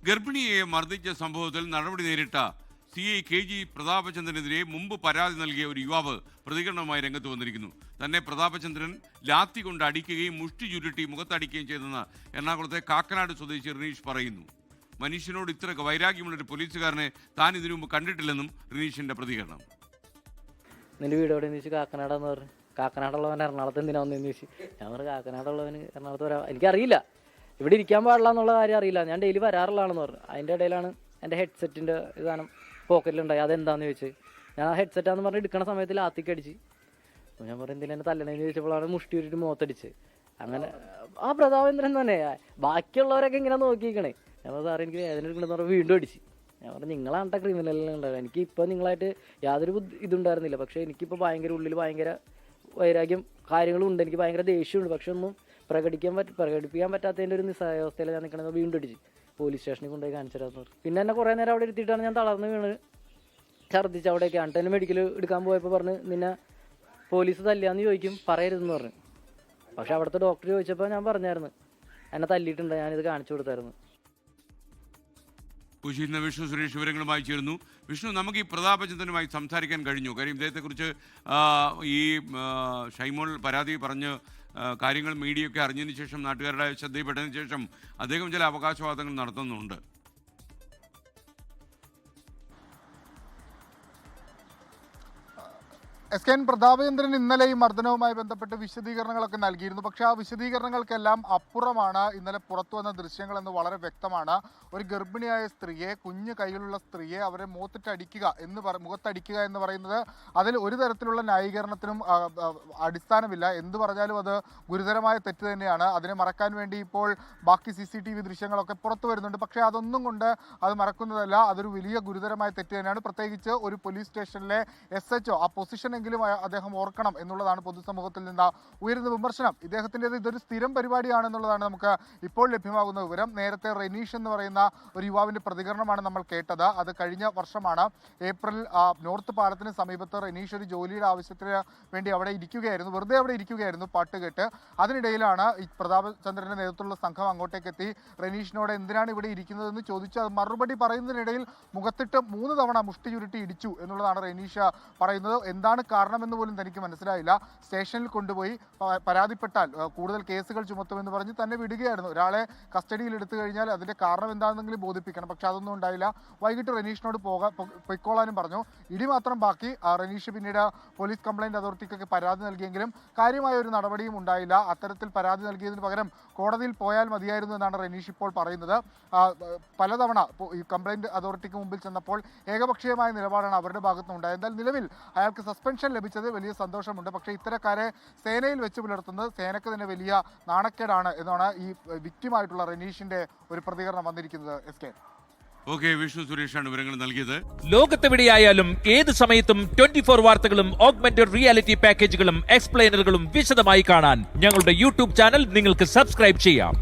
ഗർഭിണിയെ മർദ്ദിച്ച സംഭവത്തിൽ നടപടി നേരിട്ട CI KG പ്രതാപചന്ദ്രനെതിരെ മുമ്പ് പരാതി നൽകിയ ഒരു യുവാവ് പ്രതികരണവുമായി രംഗത്ത് വന്നിരിക്കുന്നു. തന്നെ പ്രതാപചന്ദ്രൻ ലാത്തി കൊണ്ട് അടിക്കുകയും മുഷ്ടി ചുരുട്ടി മുഖത്തടിക്കുകയും ചെയ്തെന്ന് എറണാകുളത്തെ കാക്കനാട് സ്വദേശി റിനീഷ് പറയുന്നു. മനുഷ്യനോട് ഇത്ര വൈരാഗ്യമുള്ളൊരു പോലീസുകാരനെ താൻ ഇതിനു മുമ്പ് കണ്ടിട്ടില്ലെന്നും റിനീഷിന്റെ പ്രതികരണം. നിന്റെ വീട് എവിടെ ചോദിച്ചു? കാക്കനാടെന്ന് പറഞ്ഞു. കാക്കനാടുള്ളവൻ എറണാകുളത്ത് എന്തിനാ വന്നതെന്ന് ചോദിച്ചു. ഞാൻ പറഞ്ഞു കാക്കനാടുള്ളവന് എറണാകുളത്ത് വരാം, എനിക്കറിയില്ല, ഇവിടെ ഇരിക്കാൻ പാടില്ല എന്നുള്ള കാര്യം അറിയില്ല, ഞാൻ ഡെയിലി വരാറുള്ളതാണെന്ന് പറഞ്ഞു. അതിൻ്റെ ഇടയിലാണ് എൻ്റെ ഹെഡ്സെറ്റിൻ്റെ സാധനം പോക്കറ്റിലുണ്ടായി. അതെന്താണെന്ന് ചോദിച്ചു. ഞാൻ ആ ഹെഡ്സെറ്റാന്ന് പറഞ്ഞ് എടുക്കുന്ന സമയത്ത് ലാത്തിക്ക് അടിച്ച്. ഞാൻ പറഞ്ഞു എന്തിനാ എന്നെ തല്ലണേന്ന് ചോദിച്ചപ്പോഴാണ് മുഷ്ടി ഊരിട്ട് മുഖത്തടിച്ച്. അങ്ങനെ ആ പ്രതാപേന്ദ്രൻ തന്നെ ബാക്കിയുള്ളവരൊക്കെ ഇങ്ങനെ നോക്കിയിരിക്കണേ. ഞാൻ പറഞ്ഞു സാറേ എനിക്ക് വേദന എടുക്കണമെന്ന് പറഞ്ഞാൽ വീണ്ടും അടിച്ച്. ഞാൻ പറഞ്ഞു നിങ്ങളാണ്ട ക്രിമിനലെല്ലാം ഉണ്ടാവുക, എനിക്കിപ്പോൾ നിങ്ങളായിട്ട് യാതൊരു ഇതുണ്ടായിരുന്നില്ല, പക്ഷേ എനിക്കിപ്പോൾ ഭയങ്കര ഉള്ളിൽ ഭയങ്കര വൈരാഗ്യം കാര്യങ്ങളും ഉണ്ട്, എനിക്ക് ഭയങ്കര ദേഷ്യമുണ്ട്, പക്ഷെ ഒന്നും പ്രകടിപ്പിക്കാൻ പറ്റാത്തതിൻ്റെ ഒരു നിസ്സഹായാവസ്ഥയിൽ ഞാൻ നിൽക്കണത്. വീണ്ടും അടിച്ച് പോലീസ് സ്റ്റേഷനിൽ കൊണ്ടുപോയി കാണിച്ചു തരാമെന്ന് പറഞ്ഞു. പിന്നെ എന്നെ കുറേ നേരം അവിടെ ഇരുത്തിയിട്ടാണ് ഞാൻ തളർന്ന് വീണ് ഛർദ്ദിച്ച് അവിടെയൊക്കെ ആണ്. തന്നെ മെഡിക്കൽ എടുക്കാൻ പോയപ്പോൾ പറഞ്ഞ് നിന്നെ പോലീസ് തല്ലിയാന്ന് ചോദിക്കും, പറയരുതെന്ന് പറഞ്ഞു. പക്ഷെ അവിടുത്തെ ഡോക്ടർ ചോദിച്ചപ്പോൾ ഞാൻ പറഞ്ഞായിരുന്നു എന്നെ തല്ലിയിട്ടുണ്ട്, ഞാനിത് കാണിച്ചു കൊടുത്തായിരുന്നു. കുശിന്ന് വിഷ്ണു സുരേഷ് വിവരങ്ങളുമായി ചേരുന്നു. വിഷ്ണു, നമുക്ക് ഈ പ്രതാപചന്ദ്രനുമായി സംസാരിക്കാൻ കഴിഞ്ഞു. കാര്യം ഇദ്ദേഹത്തെക്കുറിച്ച് ഈ ഷൈമോൾ പരാതി പറഞ്ഞ് കാര്യങ്ങൾ മീഡിയയൊക്കെ അറിഞ്ഞതിന് ശേഷം നാട്ടുകാരുടെ ശ്രദ്ധയിൽപ്പെട്ടതിന് ശേഷം അദ്ദേഹം ചില അവകാശവാദങ്ങൾ നടത്തുന്നുണ്ട്. SKN പ്രതാപചന്ദ്രൻ ഇന്നലെ ഈ മർദ്ദനവുമായി ബന്ധപ്പെട്ട് വിശദീകരണങ്ങളൊക്കെ നൽകിയിരുന്നു. പക്ഷേ ആ വിശദീകരണങ്ങൾക്കെല്ലാം അപ്പുറമാണ് ഇന്നലെ പുറത്തു വന്ന ദൃശ്യങ്ങളെന്ന് വളരെ വ്യക്തമാണ്. ഒരു ഗർഭിണിയായ സ്ത്രീയെ, കുഞ്ഞ് കയ്യിലുള്ള സ്ത്രീയെ അവരെ മുഖത്തടിക്കുക എന്ന് പറയുന്നത് അതിൽ ഒരു തരത്തിലുള്ള ന്യായീകരണത്തിനും അടിസ്ഥാനമില്ല. എന്ത് പറഞ്ഞാലും അത് ഗുരുതരമായ തെറ്റ് തന്നെയാണ്. അതിനെ മറക്കാൻ വേണ്ടി ഇപ്പോൾ ബാക്കി CCTV ദൃശ്യങ്ങളൊക്കെ പുറത്തു വരുന്നുണ്ട്. പക്ഷേ അതൊന്നും കൊണ്ട് അത് മറക്കുന്നതല്ല, അതൊരു വലിയ ഗുരുതരമായ തെറ്റ് തന്നെയാണ്. പ്രത്യേകിച്ച് ഒരു പോലീസ് സ്റ്റേഷനിലെ SHO ആ പൊസിഷൻ അദ്ദേഹം ഓർക്കണം എന്നുള്ളതാണ് പൊതുസമൂഹത്തിൽ നിന്ന് ഉയരുന്ന വിമർശനം. ഇദ്ദേഹത്തിൻ്റെത് ഇതൊരു സ്ഥിരം പരിപാടിയാണെന്നുള്ളതാണ് നമുക്ക് ഇപ്പോൾ ലഭ്യമാകുന്ന വിവരം. നേരത്തെ റെനീഷ് എന്ന് പറയുന്ന ഒരു യുവാവിൻ്റെ പ്രതികരണമാണ് നമ്മൾ കേട്ടത്. അത് കഴിഞ്ഞ വർഷമാണ് ഏപ്രിൽ നോർത്ത് പാലത്തിന് സമീപത്ത് റെനീഷ് ഒരു ജോലിയുടെ ആവശ്യത്തിന് വേണ്ടി അവിടെ ഇരിക്കുകയായിരുന്നു, വെറുതെ അവിടെ ഇരിക്കുകയായിരുന്നു പാട്ട് കേട്ട്. അതിനിടയിലാണ് ഈ പ്രതാപചന്ദ്രൻ്റെ നേതൃത്വത്തിലുള്ള സംഘം അങ്ങോട്ടേക്ക് എത്തി റെനീഷിനോട് എന്തിനാണ് ഇവിടെ ഇരിക്കുന്നതെന്ന് ചോദിച്ചു. അത് മറുപടി പറയുന്നതിനിടയിൽ മുഖത്തിട്ട് 3 തവണ മുഷ്ടി ചുരുട്ടി ഇടിച്ചു എന്നുള്ളതാണ് റെനീഷ് പറയുന്നത്. എന്താണ് കാരണമെന്ന് പോലും തനിക്ക് മനസ്സിലായില്ല. സ്റ്റേഷനിൽ കൊണ്ടുപോയി പരാതിപ്പെട്ടാൽ കൂടുതൽ കേസുകൾ ചുമത്തുമെന്ന് പറഞ്ഞ് തന്നെ വിടുകയായിരുന്നു. ഒരാളെ കസ്റ്റഡിയിൽ എടുത്തു കഴിഞ്ഞാൽ അതിൻ്റെ കാരണം എന്താണെന്നെങ്കിലും ബോധിപ്പിക്കണം. പക്ഷെ അതൊന്നും ഉണ്ടായില്ല. വൈകിട്ട് റെനീഷിനോട് പൊയ്ക്കോളാനും പറഞ്ഞു. ഇടി മാത്രം ബാക്കി. റെനീഷ് പിന്നീട് പോലീസ് കംപ്ലയിൻറ്റ് അതോറിറ്റിക്കൊക്കെ പരാതി നൽകിയെങ്കിലും കാര്യമായ ഒരു നടപടിയും ഉണ്ടായില്ല. അത്തരത്തിൽ പരാതി നൽകിയതിന് പകരം കോടതിയിൽ പോയാൽ മതിയായിരുന്നു എന്നാണ് റെനീഷ് ഇപ്പോൾ പറയുന്നത്. പലതവണ ഈ കംപ്ലയിൻറ്റ് അതോറിറ്റിക്ക് മുമ്പിൽ ചെന്നപ്പോൾ ഏകപക്ഷീയമായ നിലപാടാണ് അവരുടെ ഭാഗത്തുനിന്നുണ്ടായത്. എന്നാൽ നിലവിൽ അയാൾക്ക് സസ്പെൻഷൻ ലഭിച്ചത് വലിയ സന്തോഷമുണ്ട്. പക്ഷേ ഇത്തരക്കാരെ സേനയിൽ വെച്ച് പുലർത്തുന്നത് സേനയ്ക്ക് തന്നെ വലിയ നാണക്കേടാണ് എന്നാണ് ഈ വിക്ടിമായിട്ടുള്ള റെനീഷിന്റെ ഒരു പ്രതികരണം വന്നിരിക്കുന്നത്. വിഷ്ണു സുരേഷാണ് വിവരങ്ങൾ നൽകിയത്. ലോകത്തെവിടെയായാലും ഏത് സമയത്തും 24 വാർത്തകളും ഓഗ്മെന്റഡ് റിയാലിറ്റി പാക്കേജുകളും എക്സ്പ്ലെയിനറുകളും വിശദമായി കാണാൻ ഞങ്ങളുടെ YouTube ചാനൽ നിങ്ങൾക്ക് സബ്സ്ക്രൈബ് ചെയ്യാം.